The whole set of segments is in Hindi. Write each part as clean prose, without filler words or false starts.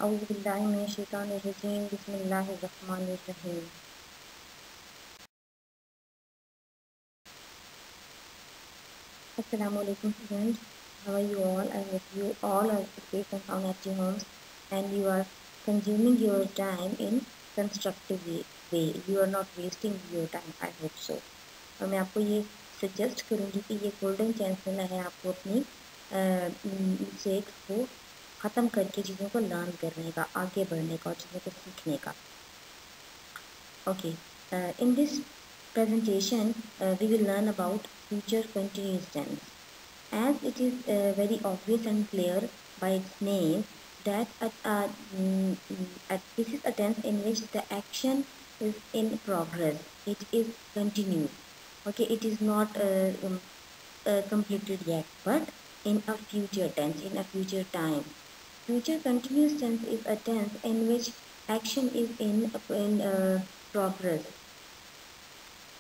औज़ु बिल्लाहि मिनश शैतानिर रजीम बिस्मिल्लाहिर रहमानिर रहीम। Assalamu alaikum students. How are you all? I hope you all are safe and sound at your homes and you are consuming your time in constructive way. You are not wasting your time. I hope so. और मैं आपको ये सजेस्ट करूँगी कि ये गोल्डन चांस मिला है आपको अपनी मिस्टेक्स को ख़त्म करके चीज़ों को लर्न करने का, आगे बढ़ने का और चीज़ों को सीखने का। Okay, in this presentation, we will learn about future continuous tense. As it is very obvious and clear by its name that this is a tense in which the action is in progress. It is continuous. Okay, it is not completed yet, but in a future tense, in a future time. Future continuous tense is a tense in which action is in progress,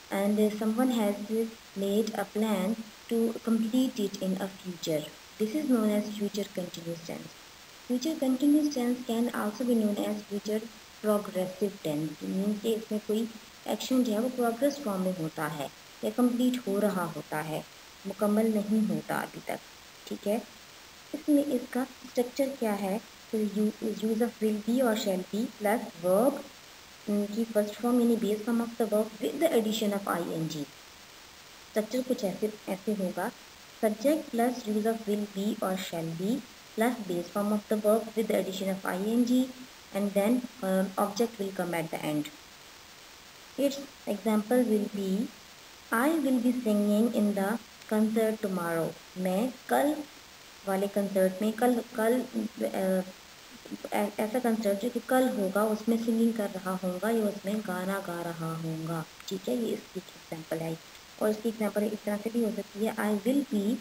and someone has made a plan to complete it in a future. This is known as future continuous tense. Future continuous tense can also be known as future progressive tense. Means कि इसमें कोई एक्शन जो है वो प्रोग्रेस फॉर्म में होता है या कंप्लीट हो रहा होता है, मुकम्मल नहीं होता अभी तक। ठीक है, इसमें इसका स्ट्रक्चर क्या है? तो यूज ऑफ विल बी और शैल बी प्लस वर्ब की फर्स्ट फॉर्म यानी base form of the verb with the addition of ING. Structure कुछ ऐसे होगा: subject plus use of will be और shall be plus base form of the verb with the addition of ING and then object will come at the end. Its example will be I will be singing in the concert tomorrow. मैं कल वाले कंसर्ट में कल ऐसा कंसर्ट जो कि कल होगा उसमें सिंगिंग कर रहा होगा या उसमें गाना गा रहा होगा। ठीक है, ये इसकी एग्जाम्पल है। और इसकी एग्जाम्पल इस तरह से भी हो सकती है: आई विल बी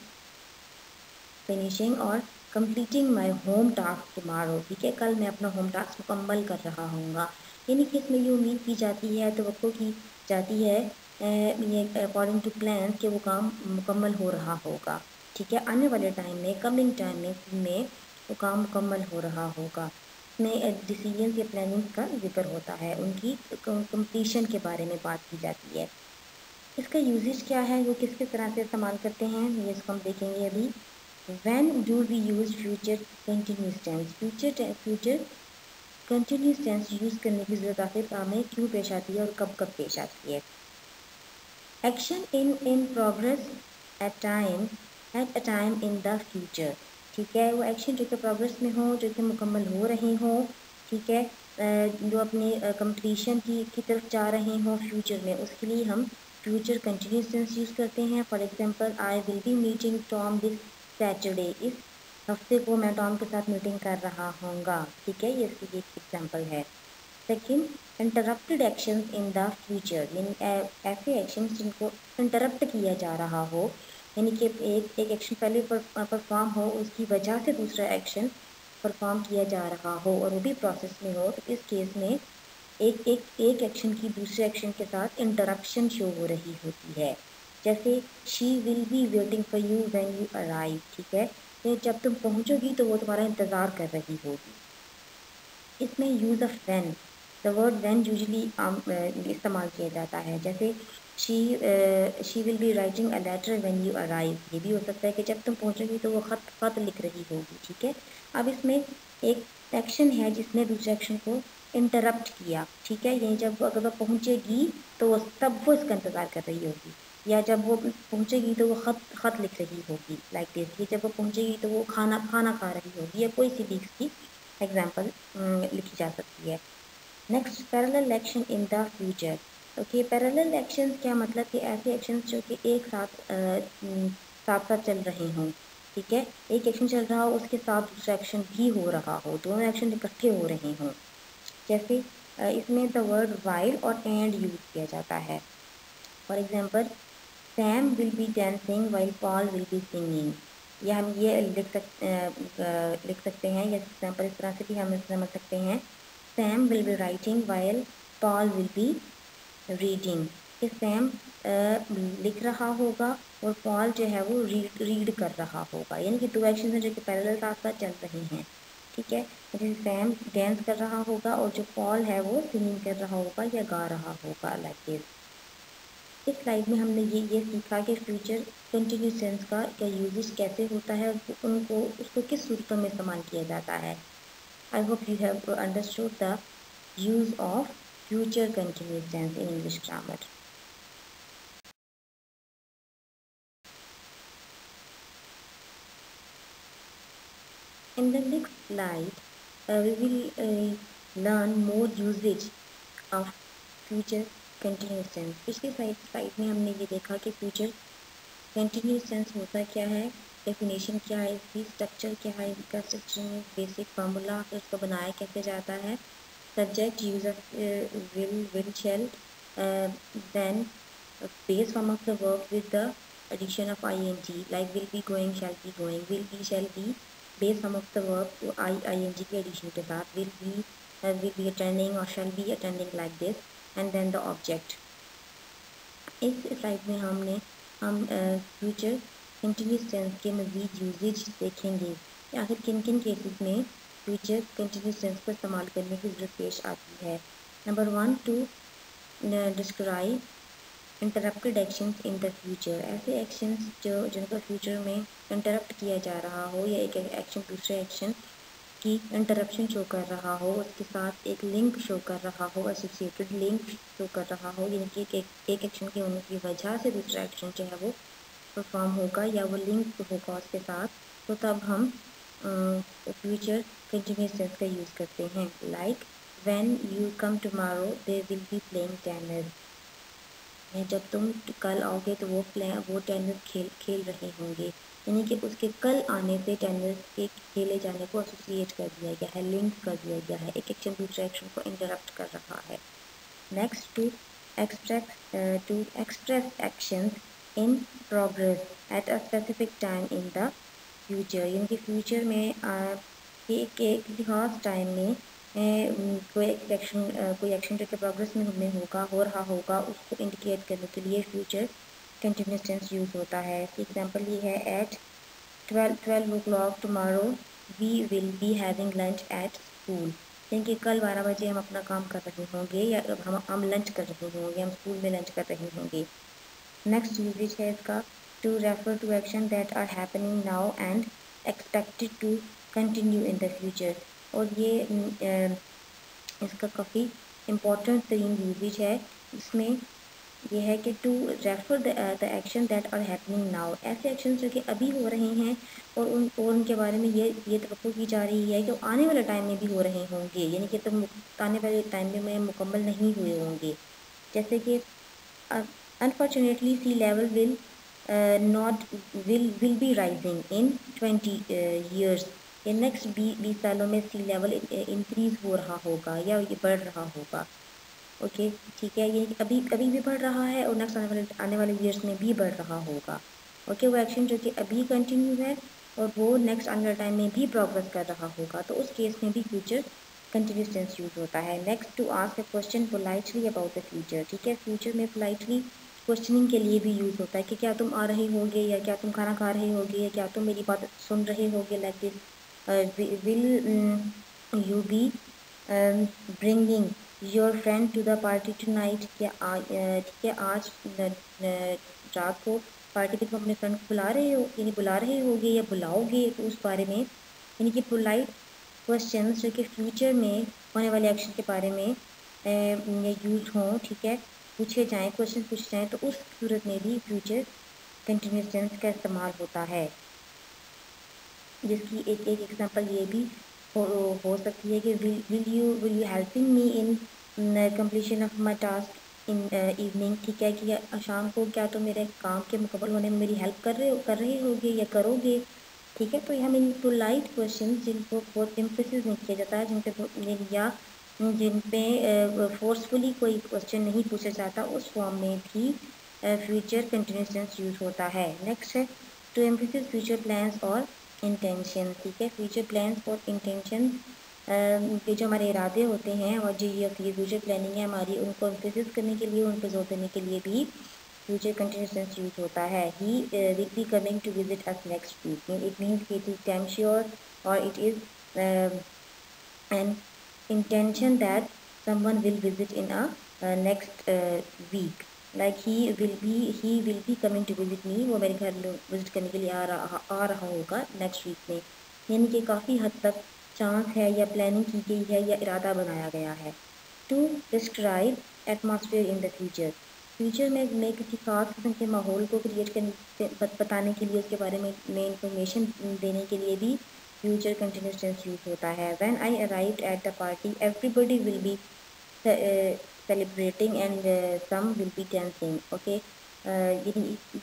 फिनिशिंग और completing my home task tomorrow. ठीक है, कल मैं अपना होम टास्क मुकम्मल कर रहा होऊंगा। यानी कि इसमें ये उम्मीद की जाती है, तवक्को की जाती है ये अकॉर्डिंग टू प्लान कि वो काम मुकम्मल हो रहा होगा। ठीक है, आने वाले टाइम में, कमिंग टाइम में वो काम मुकम्मल हो रहा होगा। इसमें डिसीजन या प्लानिंग का जिक्र होता है, उनकी कंप्लीशन के बारे में बात की जाती है। इसका यूजेज क्या है, वो किस किस तरह से इस्तेमाल करते हैं, ये इसको हम देखेंगे अभी। When do we use future continuous tense? future continuous tense use करने की जरूरत आखिर हमें क्यों पेश आती है और कब कब पेश आती है? Action in progress at a time in the future. ठीक है, वो एक्शन जो कि प्रोग्रेस में हो, जो कि मुकम्मल हो रहे हो, ठीक है, जो अपने कंप्लीशन की तरफ जा रहे हो फ्यूचर में, उसके लिए हम फ्यूचर कंटिन्यूस टेंस यूज़ करते हैं। For example, I will B meeting Tom this Saturday. इस हफ्ते को मैं टॉम के साथ मीटिंग कर रहा होऊंगा। ठीक है, ये इसकी एक एग्जांपल है। Second, interrupted action in the future, यानी ऐसे एक्शन जिनको इंटरप्ट किया जा रहा हो, यानी कि एक एक्शन पहले परफॉर्म हो, उसकी वजह से दूसरा एक्शन परफॉर्म किया जा रहा हो और वो भी प्रोसेस में हो, तो इस केस में एक एक्शन की दूसरे एक्शन के साथ इंटरप्शन शो हो रही होती है। जैसे she will be waiting for you when you arrive. ठीक है, तो जब तुम पहुंचोगी तो वो तुम्हारा इंतज़ार कर रही होगी। इसमें use of when, the word when usually इस्तेमाल किया जाता है। जैसे she will be writing a letter when you arrive. ये भी हो सकता है कि जब तुम पहुंचोगी तो वो खत लिख रही होगी। ठीक है, अब इसमें एक एक्शन है जिसने दूसरे एक्शन को इंटरप्ट किया। ठीक है, ये जब अगर वो पहुंचेगी तो वो तब वो इसका इंतज़ार कर रही होगी, या जब वो पहुंचेगी तो वो खत लिख रही होगी, लाइक दिस। जब वो पहुंचेगी तो वो खाना खा रही होगी, या कोई सी भी इसकी एग्जाम्पल लिखी जा सकती है। Next, parallel action in the future. Okay, parallel action क्या मतलब कि ऐसे एक्शन जो कि एक साथ चल रहे हों। ठीक है, एक एक्शन चल रहा हो, उसके साथ दूसरा एक्शन भी हो रहा हो, दोनों एक्शन इकट्ठे हो रहे हों। जैसे इसमें द वर्ड वाइल और एंड यूज किया जाता है। For example, Sam will be dancing while Paul will be singing. या हम ये लिख सकते हैं, या एग्जाम्पल इस तरह से भी हम समझ सकते हैं: Sam will be writing while Paul will be reading. कि सैम लिख रहा होगा और पॉल जो है वो रीड कर रहा होगा। यानी कि दो एक्शन हैं जो कि पैरेलल साथ साथ चल रहे हैं। ठीक है। जैसे सैम डांस कर रहा होगा और जो पॉल है वो सिंगिंग कर रहा होगा या गा रहा होगा, लाइक दिस। इस स्लाइड में हमने ये सीखा कि फ्यूचर कंटिन्यूस टेंस का यूजेज कैसे होता है और उनको उसको किस सूरतों में इस्तेमाल किया जाता है। I hope you have understood the use of future continuous tense in English grammar. In the next slide, we will learn more usage of future continuous tense। पिछली स्लाइड में हमने ये देखा कि फ्यूचर कंटिन्यूस टेंस होता क्या है, डेफिनेशन क्या है इसकी, स्ट्रक्चर क्या है इसका, स्ट्रक्चर में बेसिक फार्मूला, फिर उसको बनाया कैसे जाता है, subject use of will shall, then base form of the verb with the addition of ing, like will be going, shall be going, will be shall be base form of the verb ing के addition के साथ, will be attending or shall be attending, like this, and then the object। इस स्लाइड में हम फ्यूचर कंटिन्यूस टेंस के मज़ीद यूजेज देखेंगे कि आखिर किन किन केसेस में फ्यूचर कंटिन्यूस टेंस को इस्तेमाल करने की ज़रूरत पेश आती है। Number 1, to describe interrupted actions in the future. ऐसे एक्शंस जिनको फ्यूचर में इंटरप्ट किया जा रहा हो या एक एक्शन दूसरे एक्शन की इंटरप्शन शो कर रहा हो, उसके साथ एक लिंक शो कर रहा हो, एसोसिएटेड लिंक शो कर रहा हो, यानी कि एक एक्शन के होने की वजह से दूसरा एक्शन जो है वो परफॉर्म होगा या वो लिंक होगा उसके साथ, तो तब हम फ्यूचर कंटिन्यूस टेंस का यूज़ करते हैं। Like when you come tomorrow they will be playing tennis. जब तुम कल आओगे तो वो टेनिस खेल रहे होंगे, यानी कि उसके कल आने से टेनिस के खेले जाने को एसोसिएट कर दिया गया है, लिंक कर दिया गया है, एक एक्शन दूसरे एक्शन को इंटरप्ट कर रहा है। Next, to express actions in progress at a specific time in the future, यानी कि फ्यूचर में किसी खास टाइम में कोई एक्शन जो कि प्रोग्रेस में हो रहा होगा उसको इंडिकेट करने के लिए फ्यूचर कंटिन्यूस टेंस यूज़ होता है। एग्जांपल ये है, at 12 o'clock tomorrow we will be having lunch at school, यानी कि कल 12 बजे हम अपना काम कर रहे होंगे या हम लंच कर रहे होंगे, हम स्कूल में लंच कर रहे होंगे। नेक्स्ट यूजेज है इसका, to refer to action that are happening now and expected to continue in the future, और ये इसका काफ़ी इम्पोर्टेंट तरीन यूजेज है। इसमें यह है कि to refer the action that are happening now, ऐसे एक्शन जो कि अभी हो रहे हैं और उनके बारे में ये तवक्को की जा रही है कि आने वाले टाइम में भी हो रहे होंगे, यानी कि तब आने वाले टाइम में मुकम्मल नहीं हुए होंगे। जैसे कि unfortunately sea level will be rising in 20 years, या नेक्स्ट 20 सालों में सी लेवल इंक्रीज हो रहा होगा या ये बढ़ रहा होगा। ओके, ठीक है, ये अभी भी बढ़ रहा है और नेक्स्ट आने वाले ईयर्स में भी बढ़ रहा होगा। ओके, वो एक्शन जो कि अभी कंटिन्यू है और वो नेक्स्ट आने वाले टाइम में भी प्रोग्रेस कर रहा होगा, तो उस केस में भी फ्यूचर कंटिन्यूस टेंस यूज होता है। Next, to ask a question politely about the future, ठीक है, फ्यूचर में पोलाइटली क्वेश्चनिंग के लिए भी यूज़ होता है कि क्या तुम आ रहे होगे, या क्या तुम खाना खा रहे होगे, या क्या तुम मेरी बात सुन रहे होगे, like this, will you be bringing your friend to the party tonight, ठीक है, आज रात को पार्टी पे तुम अपने फ्रेंड को बुला रहे हो, यानी बुला रहे होगे या बुलाओगे, तो उस बारे में, यानी कि पोलाइट क्वेश्चंस जो कि फ्यूचर में होने वाले एक्शन के बारे में यूज हों, ठीक है, पूछे जाएँ, क्वेश्चन पूछे जाएँ, तो उस सूरत में भी फ्यूचर कंटिन्यूस टेंस का इस्तेमाल होता है। जिसकी एक एग्जांपल ये भी हो सकती है कि will you helping me in completion of my task in evening, ठीक है, कि शाम को क्या तुम मेरे काम के मुकम्मल होने में मेरी हेल्प कर रहे होगे या करोगे, ठीक है। तो हम इन पोलाइट क्वेश्चन जिनको बहुत एम्फेसिस नहीं किया जाता है, जिन पे फोर्सफुली कोई क्वेश्चन नहीं पूछा जाता, उस फॉर्म में भी फ्यूचर कंटिन्यूस टेंस यूज होता है। नेक्स्ट है, टू एम्फेसिस फ्यूचर प्लान्स और इंटेंशन, ठीक है, फ्यूचर प्लान्स और इंटेंशन के जो हमारे इरादे होते हैं और जो ये फ्यूचर प्लानिंग है हमारी, उनको एम्फेसिस करने के लिए, उन पर जोर देने के लिए भी फ्यूचर कंटिन्यूस टेंस यूज होता है। He will be coming to visit us next week, it means it is damn sure और it is an intention that someone will visit in a next week, like he will be coming to visit me, वो मेरे घर विजिट करने के लिए आ रहा होगा नेक्स्ट वीक में। यानी कि काफ़ी हद तक चांस है या प्लानिंग की गई है या इरादा बनाया गया है। To describe atmosphere in the future में किसी खास किस्म के माहौल को क्रिएट करने बताने के लिए, उसके बारे में इंफॉर्मेशन देने के लिए भी फ्यूचर कंटिन्यूस टेंस यूज होता है। When I arrived at the party everybody will be celebrating and some will be dancing. Okay,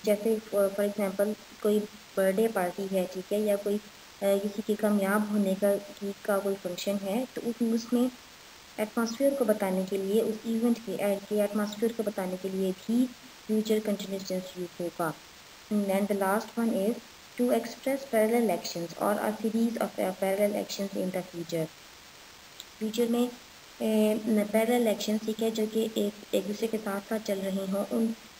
जैसे फॉर एग्जांपल कोई बर्थडे पार्टी है, ठीक है, या कोई किसी के कामयाब होने का कोई फंक्शन है, तो उसमें एटमॉस्फेयर को बताने के लिए, उस इवेंट के एटमॉस्फेयर को बताने के लिए भी फ्यूचर कंटिन्यूस टेंस यूज होगा। And the last one is to express parallel actions और a series of parallel actions in the future में पैरेलल एक्शन, ठीक है, जो कि एक दूसरे के साथ साथ चल रहे हों,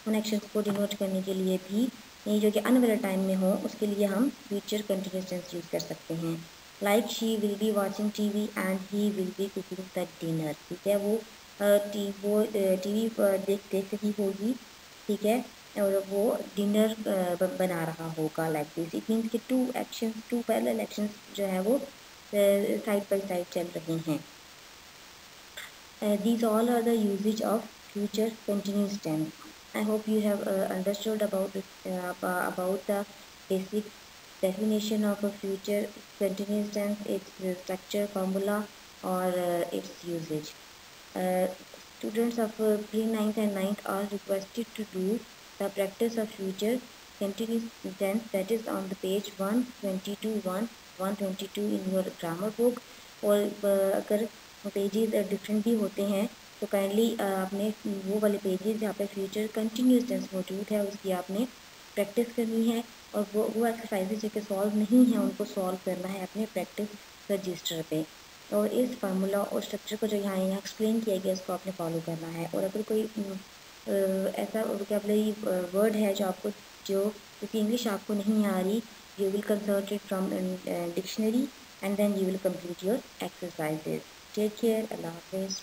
उन एक्शंस को डिनोट करने के लिए भी, जो कि आने वाले टाइम में हो, उसके लिए हम फ्यूचर कंटिन्यूस टेंस यूज़ कर सकते हैं। Like she will be watching TV and he will B cooking the dinner, ठीक है, वो टीवी देख रही होगी, ठीक है, और वो डिनर बना रहा होगा। लाइक दिस इट मीन्स कि टू पैरेलल एक्शंस जो है वो साइड बाय साइड चल रहे हैं। These all are the usage of future continuous tense. I hope you have understood about the basic definition of a future continuous tense, its structure, formula, or its usage. Uh, Students of pre-9th and 9th are requested to do the practice of future continuous tense, that is on the page 122 in your grammar book। और अगर पेजेस डिफरेंट भी होते हैं तो काइंडली आपने वो वाले पेजेस जहाँ पे फ्यूचर कंटिन्यूस टेंस मौजूद है उसकी आपने प्रैक्टिस करनी है, और वो एक्सरसाइजेज जो कि सॉल्व नहीं है उनको सॉल्व करना है अपने प्रैक्टिस रजिस्टर पे। और इस फार्मूला और स्ट्रक्चर को जो यहाँ एक्सप्लेन किया गया उसको आपने फॉलो करना है। और अगर कोई ऐसा वोकैबुलरी वर्ड है जो क्योंकि इंग्लिश आपको नहीं आ रही, you will consult it from dictionary and then you will complete your exercises. Take care. Allah Hafiz.